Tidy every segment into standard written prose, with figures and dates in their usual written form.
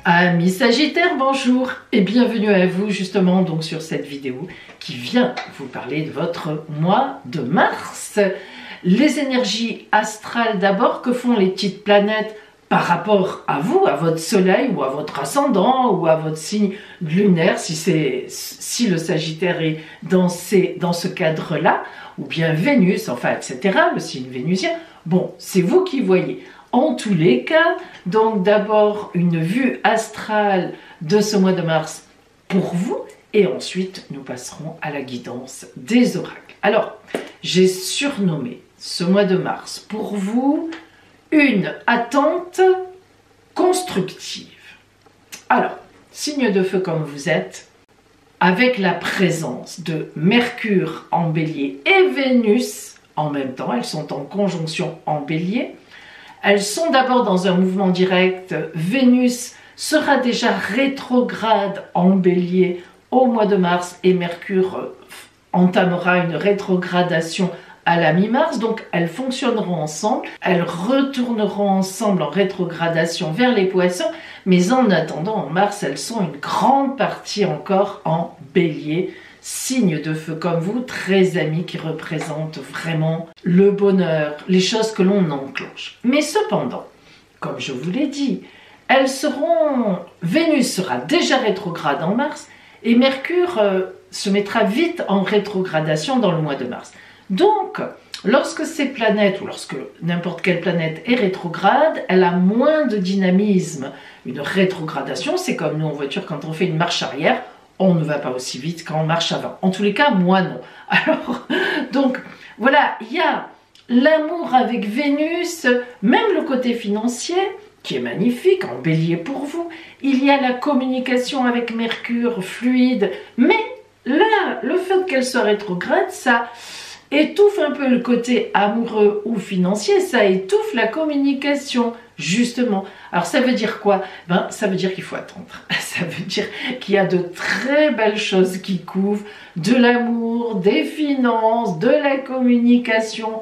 Amis Sagittaires, bonjour et bienvenue à vous justement donc sur cette vidéo qui vient vous parler de votre mois de mars. Les énergies astrales d'abord, que font les petites planètes par rapport à vous, à votre soleil ou à votre ascendant ou à votre signe lunaire si le Sagittaire est dans ce cadre-là, ou bien Vénus, enfin etc., le signe vénusien. Bon, c'est vous qui voyez. En tous les cas, donc d'abord une vue astrale de ce mois de mars pour vous et ensuite nous passerons à la guidance des oracles. Alors, j'ai surnommé ce mois de mars pour vous une attente constructive. Alors, signe de feu comme vous êtes, avec la présence de Mercure en Bélier et Vénus en même temps, elles sont en conjonction en Bélier. Elles sont d'abord dans un mouvement direct. Vénus sera déjà rétrograde en Bélier au mois de mars et Mercure entamera une rétrogradation à la mi-mars. Donc elles fonctionneront ensemble, elles retourneront ensemble en rétrogradation vers les Poissons. Mais en attendant, en mars, elles sont une grande partie encore en Bélier. Signe de feu comme vous, très amis, qui représente vraiment le bonheur, les choses que l'on enclenche. Mais cependant, comme je vous l'ai dit, Vénus sera déjà rétrograde en mars et Mercure se mettra vite en rétrogradation dans le mois de mars. Donc, lorsque ces planètes, ou lorsque n'importe quelle planète est rétrograde, elle a moins de dynamisme. Une rétrogradation, c'est comme nous en voiture quand on fait une marche arrière, on ne va pas aussi vite quand on marche avant. En tous les cas, moi non. Alors, donc, voilà, il y a l'amour avec Vénus, même le côté financier, qui est magnifique, en Bélier pour vous. Il y a la communication avec Mercure, fluide. Mais là, le fait qu'elle soit rétrograde, ça étouffe un peu le côté amoureux ou financier, ça étouffe la communication, justement. Alors ça veut dire quoi? Ça veut dire qu'il faut attendre. Ça veut dire qu'il y a de très belles choses qui couvrent, de l'amour, des finances, de la communication,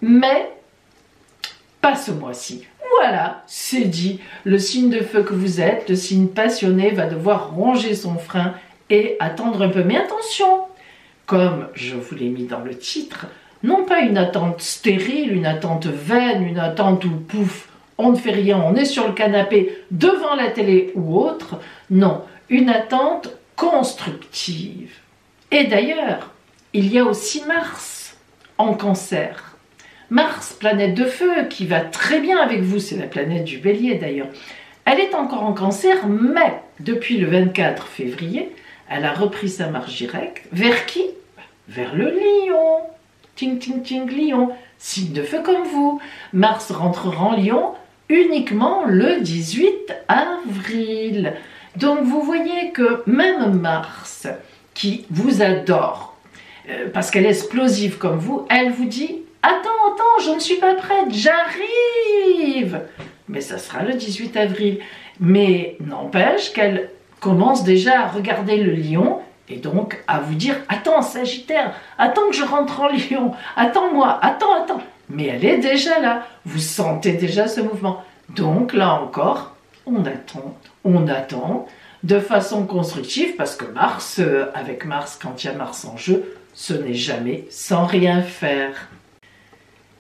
mais pas ce mois-ci. Voilà, c'est dit. Le signe de feu que vous êtes, le signe passionné, va devoir ronger son frein et attendre un peu. Mais attention! Comme je vous l'ai mis dans le titre, non pas une attente stérile, une attente vaine, une attente où pouf, on ne fait rien, on est sur le canapé devant la télé ou autre. Non, une attente constructive. Et d'ailleurs, il y a aussi Mars en Cancer. Mars, planète de feu, qui va très bien avec vous, c'est la planète du Bélier d'ailleurs. Elle est encore en Cancer, mais depuis le 24 février, elle a repris sa marche directe. Vers qui? Vers le Lion. Ting, ting, ting, Lion. Signe de feu comme vous. Mars rentrera en Lion uniquement le 18 avril. Donc vous voyez que même Mars, qui vous adore, parce qu'elle est explosive comme vous, elle vous dit « Attends, je ne suis pas prête, j'arrive !» Mais ça sera le 18 avril. Mais n'empêche qu'elle commence déjà à regarder le Lion et donc à vous dire « Attends, Sagittaire, attends que je rentre en Lion, attends-moi, attends. » Mais elle est déjà là, vous sentez déjà ce mouvement. Donc là encore, on attend de façon constructive parce que Mars, avec Mars, quand il y a Mars en jeu, ce n'est jamais sans rien faire.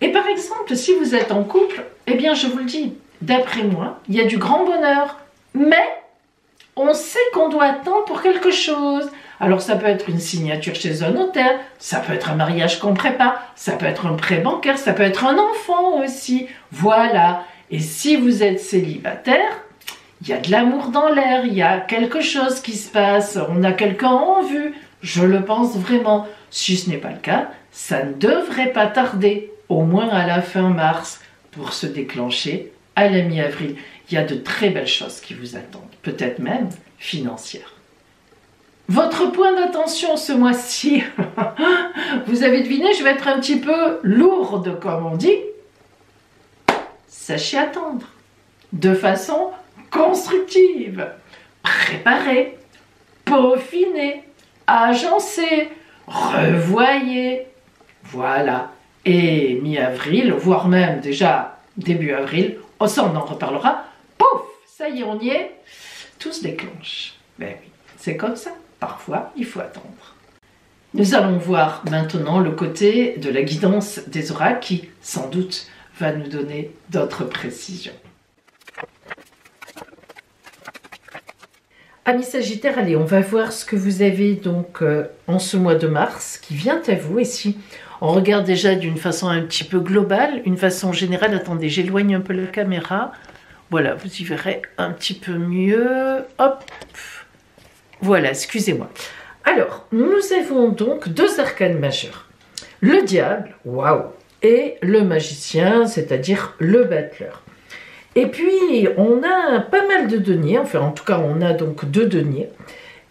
Et par exemple, si vous êtes en couple, eh bien je vous le dis, d'après moi, il y a du grand bonheur, mais on sait qu'on doit attendre pour quelque chose. Alors ça peut être une signature chez un notaire, ça peut être un mariage qu'on prépare, ça peut être un prêt bancaire, ça peut être un enfant aussi. Voilà. Et si vous êtes célibataire, il y a de l'amour dans l'air, il y a quelque chose qui se passe, on a quelqu'un en vue. Je le pense vraiment. Si ce n'est pas le cas, ça ne devrait pas tarder, au moins à la fin mars, pour se déclencher à la mi-avril. Il y a de très belles choses qui vous attendent, peut-être même financières. Votre point d'attention ce mois-ci, vous avez deviné, je vais être un petit peu lourde comme on dit. Sachez attendre, de façon constructive, préparer, peaufiner, agencer, revoyer. Voilà. Et mi-avril, voire même déjà début avril, ça on en reparlera. Pouf, ça y est, on y est. tout se déclenche. Ben oui, c'est comme ça. Parfois, il faut attendre. Nous allons voir maintenant le côté de la guidance des oracles qui, sans doute, va nous donner d'autres précisions. Amis Sagittaires, allez, on va voir ce que vous avez donc en ce mois de mars qui vient à vous. Et si on regarde déjà d'une façon un petit peu globale, une façon générale, attendez, j'éloigne un peu la caméra. Voilà, vous y verrez un petit peu mieux. Hop, voilà, excusez-moi. Alors, nous avons donc deux arcanes majeurs. Le diable, waouh, et le magicien, c'est-à-dire le battleur. Et puis, on a pas mal de deniers, enfin en tout cas, on a donc deux deniers.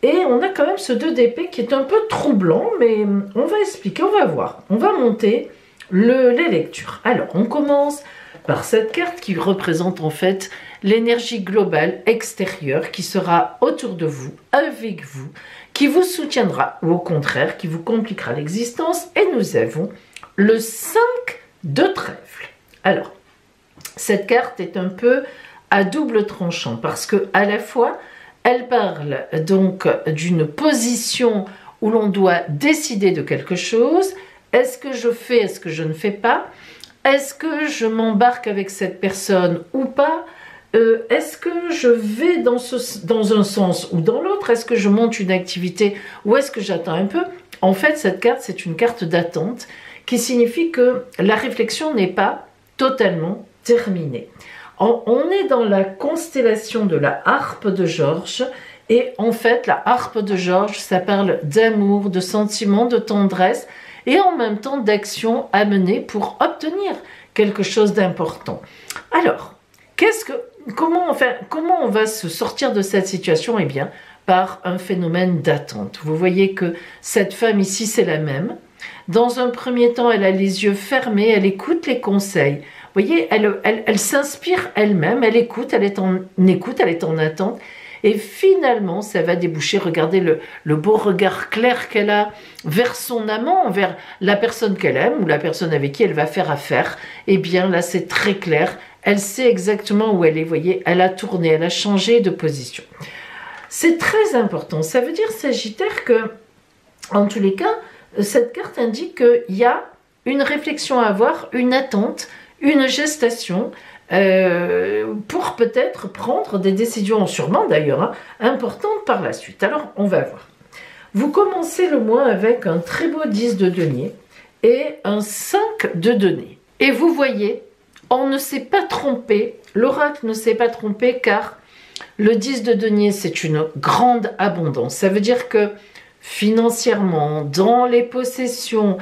Et on a quand même ce 2 d'épée qui est un peu troublant, mais on va expliquer, on va voir. On va monter les lectures. Alors, on commence par cette carte qui représente en fait l'énergie globale extérieure qui sera autour de vous, avec vous, qui vous soutiendra, ou au contraire, qui vous compliquera l'existence. Et nous avons le 5 de trèfle. Alors, cette carte est un peu à double tranchant parce que à la fois elle parle donc d'une position où l'on doit décider de quelque chose. Est-ce que je fais, est-ce que je ne fais pas? Est-ce que je m'embarque avec cette personne ou pas? Est-ce que je vais dans un sens ou dans l'autre? Est-ce que je monte une activité ou est-ce que j'attends un peu? En fait, cette carte, c'est une carte d'attente qui signifie que la réflexion n'est pas totalement terminée. On est dans la constellation de la harpe de Georges et en fait, la harpe de Georges, ça parle d'amour, de sentiments, de tendresse et en même temps d'action à mener pour obtenir quelque chose d'important. Alors, comment on va se sortir de cette situation? Eh bien, par un phénomène d'attente. Vous voyez que cette femme ici, c'est la même. Dans un premier temps, elle a les yeux fermés, elle écoute les conseils. Vous voyez, elle s'inspire elle-même, elle écoute, elle est en attente. Et finalement, ça va déboucher, regardez le beau regard clair qu'elle a vers son amant, vers la personne qu'elle aime ou la personne avec qui elle va faire affaire. Eh bien là, c'est très clair, elle sait exactement où elle est, vous voyez, elle a tourné, elle a changé de position. C'est très important, ça veut dire, Sagittaire, que, en tous les cas, cette carte indique qu'il y a une réflexion à avoir, une attente, une gestation pour peut-être prendre des décisions, sûrement d'ailleurs, hein, importantes par la suite. Alors, on va voir. Vous commencez le mois avec un très beau 10 de denier et un 5 de denier. Et vous voyez, on ne s'est pas trompé, l'oracle ne s'est pas trompé car le 10 de denier, c'est une grande abondance. Ça veut dire que financièrement, dans les possessions,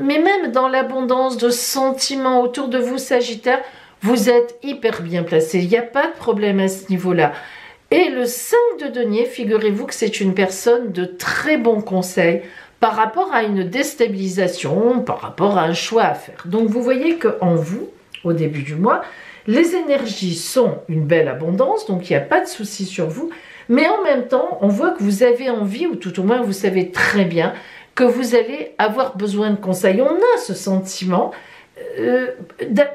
mais même dans l'abondance de sentiments autour de vous, Sagittaire, vous êtes hyper bien placé. Il n'y a pas de problème à ce niveau-là. Et le 5 de denier, figurez-vous que c'est une personne de très bons conseils par rapport à une déstabilisation, par rapport à un choix à faire. Donc vous voyez qu'en vous, au début du mois, les énergies sont une belle abondance, donc il n'y a pas de souci sur vous. Mais en même temps, on voit que vous avez envie, ou tout au moins vous savez très bien, que vous allez avoir besoin de conseils. On a ce sentiment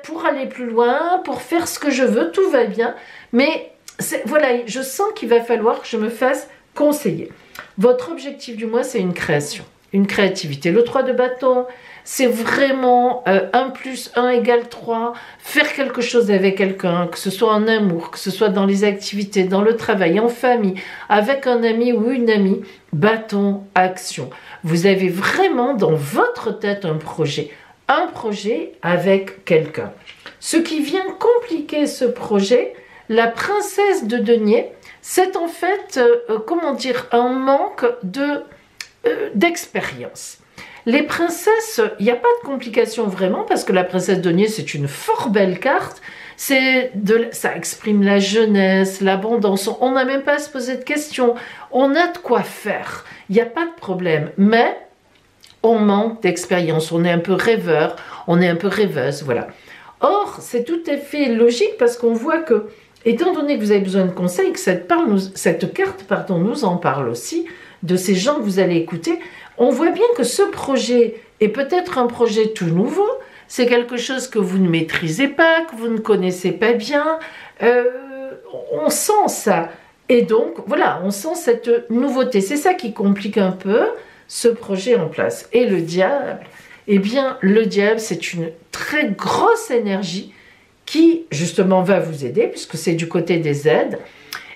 pour aller plus loin, pour faire ce que je veux, tout va bien. Mais voilà, je sens qu'il va falloir que je me fasse conseiller. Votre objectif du mois, c'est une création, une créativité. Le 3 de bâton, c'est vraiment 1 + 1 = 3, faire quelque chose avec quelqu'un, que ce soit en amour, que ce soit dans les activités, dans le travail, en famille, avec un ami ou une amie, bâton, action. Vous avez vraiment dans votre tête un projet avec quelqu'un. Ce qui vient compliquer ce projet, la princesse de denier, c'est en fait, comment dire, un manque d'expérience. Les princesses, il n'y a pas de complication vraiment, parce que la princesse de denier, c'est une fort belle carte. Ça exprime la jeunesse, l'abondance. On n'a même pas à se poser de questions. On a de quoi faire. Il n'y a pas de problème. Mais on manque d'expérience. On est un peu rêveur, on est un peu rêveuse, voilà. Or, c'est tout à fait logique parce qu'on voit que, étant donné que vous avez besoin de conseils, que cette carte nous en parle aussi, de ces gens que vous allez écouter, on voit bien que ce projet est peut-être un projet tout nouveau, c'est quelque chose que vous ne maîtrisez pas, que vous ne connaissez pas bien, on sent ça. Et donc, voilà, on sent cette nouveauté. C'est ça qui complique un peu ce projet en place. Et le diable, eh bien, le diable, c'est une très grosse énergie qui, justement, va vous aider, puisque c'est du côté des aides,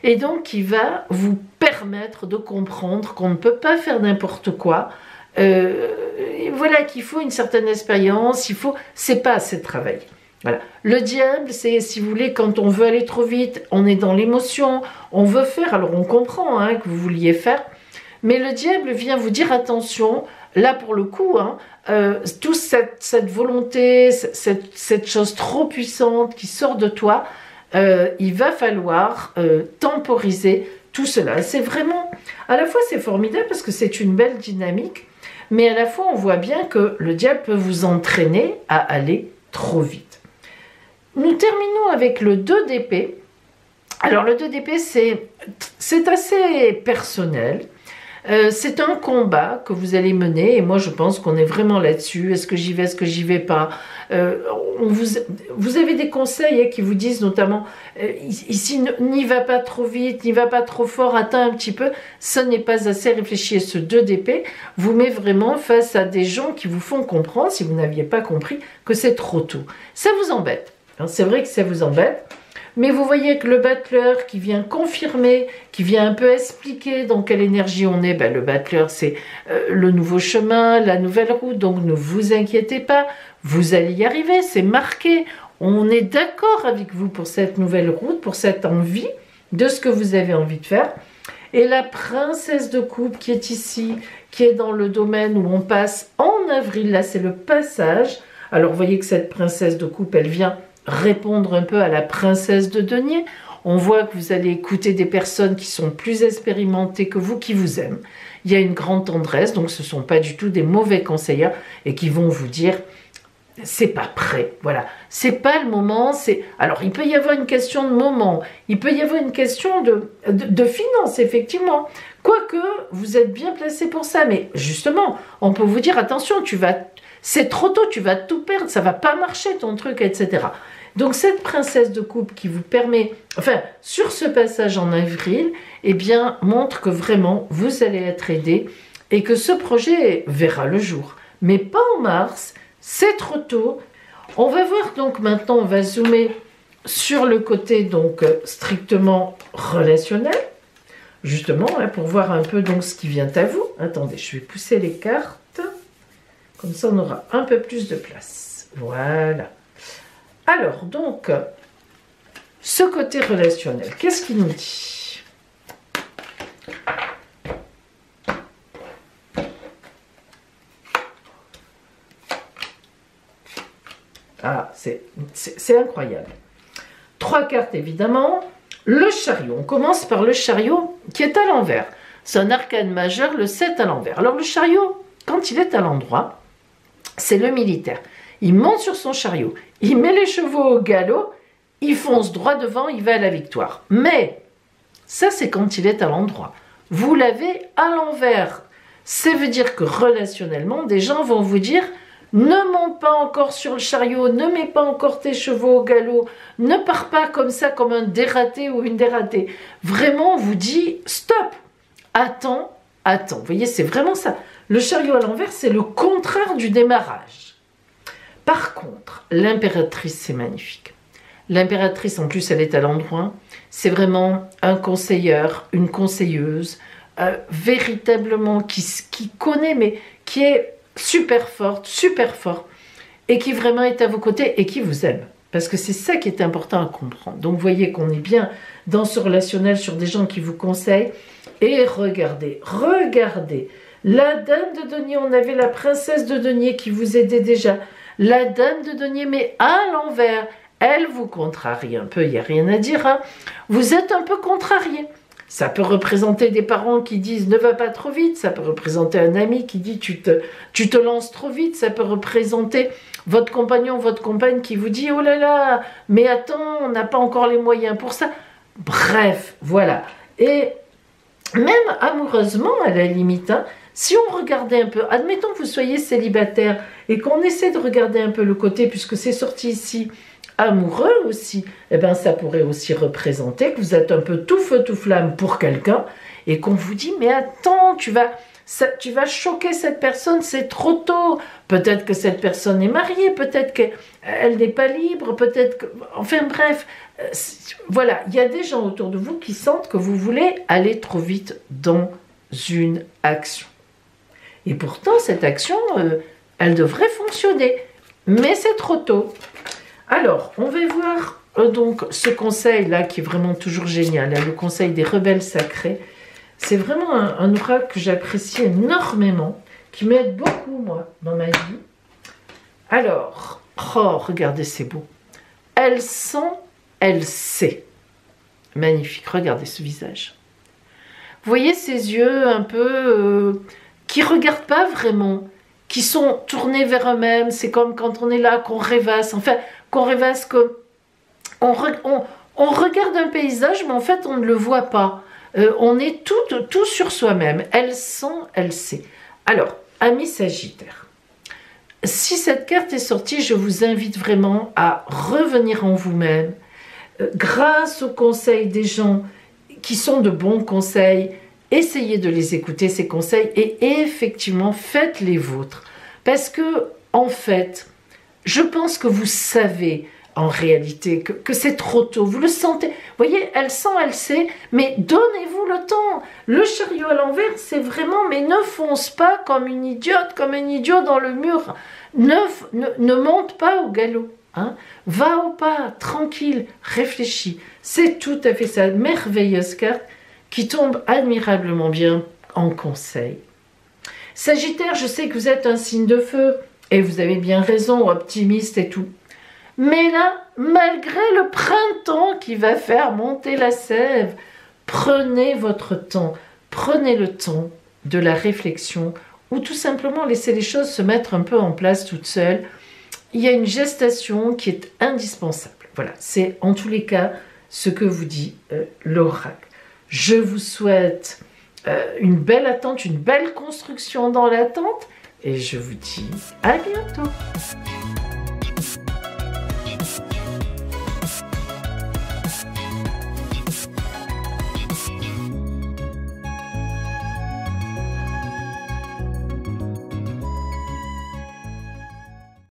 et donc qui va vous permettre de comprendre qu'on ne peut pas faire n'importe quoi, voilà, qu'il faut une certaine expérience, c'est pas assez de travail. Voilà. Le diable, c'est, si vous voulez, quand on veut aller trop vite, on est dans l'émotion, on veut faire, alors on comprend hein, que vous vouliez faire, mais le diable vient vous dire attention, là pour le coup, hein, toute cette volonté, cette chose trop puissante qui sort de toi, il va falloir temporiser tout cela. C'est vraiment, à la fois c'est formidable parce que c'est une belle dynamique, mais à la fois on voit bien que le diable peut vous entraîner à aller trop vite. Nous terminons avec le 2 d'épée. Alors le 2 d'épée, c'est assez personnel. C'est un combat que vous allez mener, et moi je pense qu'on est vraiment là-dessus. Est-ce que j'y vais, est-ce que j'y vais pas? Vous avez des conseils qui vous disent notamment, ici, n'y va pas trop vite, n'y va pas trop fort, attends un petit peu. Ce n'est pas assez réfléchi. Et ce 2 d'épée vous met vraiment face à des gens qui vous font comprendre, si vous n'aviez pas compris, que c'est trop tôt. Ça vous embête. C'est vrai que ça vous embête, mais vous voyez que le battleur qui vient confirmer, qui vient un peu expliquer dans quelle énergie on est, ben le battleur c'est le nouveau chemin, la nouvelle route, donc ne vous inquiétez pas, vous allez y arriver, c'est marqué, on est d'accord avec vous pour cette nouvelle route, pour cette envie de ce que vous avez envie de faire. Et la princesse de coupe qui est ici, qui est dans le domaine où on passe en avril, là c'est le passage. Alors vous voyez que cette princesse de coupe, elle vient répondre un peu à la princesse de denier. On voit que vous allez écouter des personnes qui sont plus expérimentées que vous, qui vous aiment. Il y a une grande tendresse, donc ce ne sont pas du tout des mauvais conseillers et qui vont vous dire c'est pas prêt, voilà, c'est pas le moment. Alors il peut y avoir une question de moment, il peut y avoir une question de finance, effectivement, quoique vous êtes bien placé pour ça, mais justement, on peut vous dire attention, c'est trop tôt, tu vas tout perdre, ça va pas marcher ton truc, etc. Donc cette princesse de coupe qui vous permet, enfin, sur ce passage en avril, eh bien, montre que vraiment, vous allez être aidé et que ce projet verra le jour. Mais pas en mars, c'est trop tôt. On va voir donc maintenant, on va zoomer sur le côté donc strictement relationnel, justement, hein, pour voir un peu donc ce qui vient à vous. Attendez, je vais pousser les cartes. Comme ça, on aura un peu plus de place. Voilà. Alors, donc, ce côté relationnel, qu'est-ce qu'il nous dit? Ah, c'est incroyable. 3 cartes, évidemment. Le chariot. On commence par le chariot qui est à l'envers. C'est un arcane majeur, le 7 à l'envers. Alors, le chariot, quand il est à l'endroit, c'est le militaire. Il monte sur son chariot, il met les chevaux au galop, il fonce droit devant, il va à la victoire. Mais, ça c'est quand il est à l'endroit. Vous l'avez à l'envers. Ça veut dire que relationnellement, des gens vont vous dire « Ne monte pas encore sur le chariot, ne mets pas encore tes chevaux au galop, ne pars pas comme ça, comme un dératé ou une dératée. » Vraiment, on vous dit « Stop, attends, attends. » Vous voyez, c'est vraiment ça. Le chariot à l'envers, c'est le contraire du démarrage. Par contre, l'impératrice, c'est magnifique. L'impératrice, en plus, elle est à l'endroit. C'est vraiment un conseilleur, une conseilleuse, véritablement qui connaît, mais qui est super forte, super fort, et qui vraiment est à vos côtés et qui vous aime. Parce que c'est ça qui est important à comprendre. Donc, vous voyez qu'on est bien dans ce relationnel sur des gens qui vous conseillent. Et regardez, regardez. La dame de denier, on avait la princesse de denier qui vous aidait déjà. La dame de denier, mais à l'envers, elle vous contrarie un peu, il n'y a rien à dire. Hein. Vous êtes un peu contrarié. Ça peut représenter des parents qui disent « ne va pas trop vite », ça peut représenter un ami qui dit « tu te lances trop vite », ça peut représenter votre compagnon, votre compagne qui vous dit « oh là là, mais attends, on n'a pas encore les moyens pour ça ». Bref, voilà. Et même amoureusement, à la limite, hein, si on regardait un peu, admettons que vous soyez célibataire et qu'on essaie de regarder un peu le côté, puisque c'est sorti ici, amoureux aussi, eh ben, ça pourrait aussi représenter que vous êtes un peu tout feu tout flamme pour quelqu'un et qu'on vous dit mais attends, tu vas choquer cette personne, c'est trop tôt. Peut-être que cette personne est mariée, peut-être qu'elle n'est pas libre, peut-être que... Enfin bref, voilà, il y a des gens autour de vous qui sentent que vous voulez aller trop vite dans une action. Et pourtant, cette action, elle devrait fonctionner, mais c'est trop tôt. Alors, on va voir donc ce conseil-là qui est vraiment toujours génial, hein, le conseil des rebelles sacrés. C'est vraiment un oracle que j'apprécie énormément, qui m'aide beaucoup, moi, dans ma vie. Alors, oh, regardez, c'est beau. Elle sent, elle sait. Magnifique, regardez ce visage. Vous voyez ces yeux un peu... qui ne regardent pas vraiment, qui sont tournés vers eux-mêmes. C'est comme quand on est là, qu'on rêvasse. Enfin, qu'on rêvasse comme... On regarde un paysage, mais en fait, on ne le voit pas. On est tout sur soi-même. Elle sent, elle sait. Alors, amis Sagittaire, si cette carte est sortie, je vous invite vraiment à revenir en vous-même. Grâce aux conseils des gens qui sont de bons conseils, essayez de les écouter, ces conseils, et effectivement, faites les vôtres. Parce que, en fait, je pense que vous savez en réalité que c'est trop tôt, vous le sentez. Vous voyez, elle sent, elle sait, mais donnez-vous le temps. Le chariot à l'envers, c'est vraiment, mais ne fonce pas comme une idiote, comme un idiot dans le mur. Ne monte pas au galop. Hein. Va au pas, tranquille, réfléchis. C'est tout à fait ça, merveilleuse carte qui tombe admirablement bien en conseil. Sagittaire, je sais que vous êtes un signe de feu, et vous avez bien raison, optimiste et tout. Mais là, malgré le printemps qui va faire monter la sève, prenez votre temps, prenez le temps de la réflexion, ou tout simplement laissez les choses se mettre un peu en place toutes seules. Il y a une gestation qui est indispensable. Voilà, c'est en tous les cas ce que vous dit l'oracle. Je vous souhaite une belle attente, une belle construction dans l'attente, et je vous dis à bientôt.